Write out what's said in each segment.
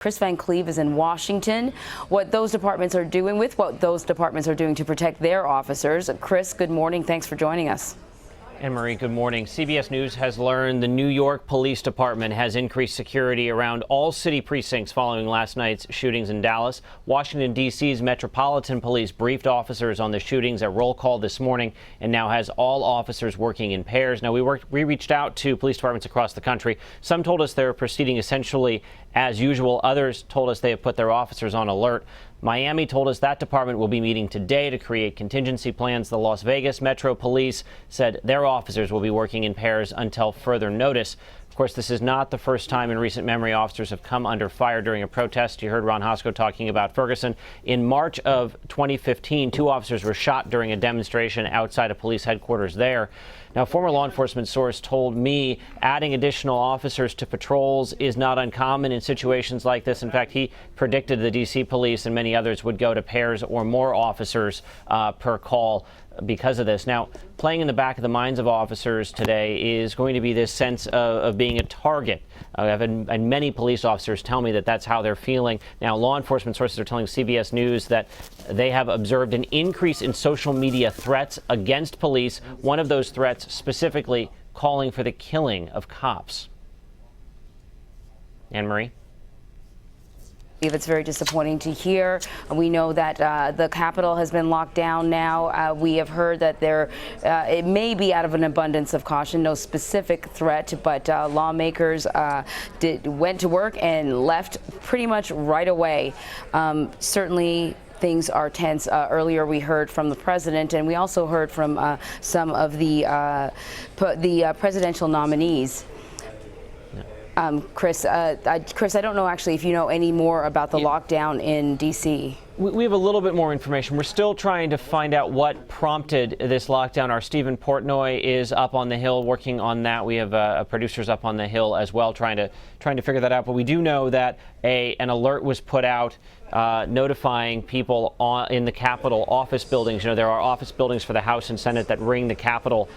Kris Van Cleave is in Washington. What those departments are doing to protect their officers. Kris, good morning. Thanks for joining us. Anne-Marie, good morning. CBS News has learned the New York Police Department has increased security around all city precincts following last night's shootings in Dallas. Washington, D.C.'s Metropolitan Police briefed officers on the shootings at roll call this morning and now has all officers working in pairs. Now, we reached out to police departments across the country. Some told us they're proceeding essentially as usual. Others told us they have put their officers on alert. Miami told us that department will be meeting today to create contingency plans. The Las Vegas Metro Police said their officers will be working in pairs until further notice. Of course, this is not the first time in recent memory officers have come under fire during a protest. You heard Ron Hosko talking about Ferguson. In March of 2015, 2 officers were shot during a demonstration outside of police headquarters there. Now, a former law enforcement source told me adding additional officers to patrols is not uncommon in situations like this. In fact, he predicted the D.C. police and many others would go to pairs or more officers per call because of this. Now, playing in the back of the minds of officers today is going to be this sense of being a target. And many police officers tell me that that's how they're feeling. Now, law enforcement sources are telling CBS News that they have observed an increase in social media threats against police. One of those threats specifically calling for the killing of cops. Anne-Marie? It's very disappointing to hear. We know that the Capitol has been locked down now. We have heard that it may be out of an abundance of caution, no specific threat, but lawmakers went to work and left pretty much right away. Certainly, things are tense. Earlier, we heard from the president, and we also heard from some of the presidential nominees. Kris, I don't know actually if you know any more about the lockdown in D.C. We have a little bit more information. We're still trying to find out what prompted this lockdown. Our Stephen Portnoy is up on the Hill working on that. We have producers up on the Hill as well trying to figure that out. But we do know that an alert was put out notifying people in the Capitol office buildings. You know, there are office buildings for the House and Senate that ring the Capitol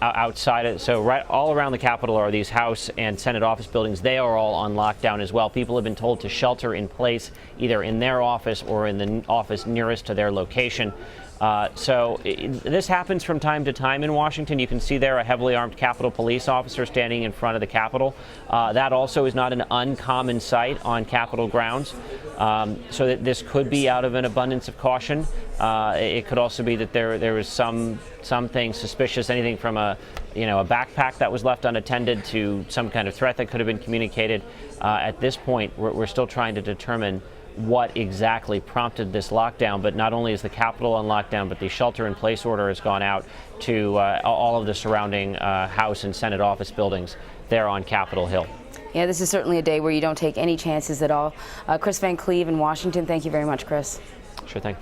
outside it. So right all around the Capitol are these House and Senate office buildings. They are all on lockdown as well. People have been told to shelter in place either in their office or in the office nearest to their location. This happens from time to time in Washington. You can see there a heavily armed Capitol police officer standing in front of the Capitol. That also is not an uncommon sight on Capitol grounds. So that this could be out of an abundance of caution. It could also be that there was something suspicious, anything from a backpack that was left unattended to some kind of threat that could have been communicated. At this point, we're still trying to determine what exactly prompted this lockdown. But not only is the Capitol on lockdown, but the shelter-in-place order has gone out to all of the surrounding House and Senate office buildings there on Capitol Hill. Yeah, this is certainly a day where you don't take any chances at all. Kris Van Cleave in Washington, thank you very much, Kris. Sure thing.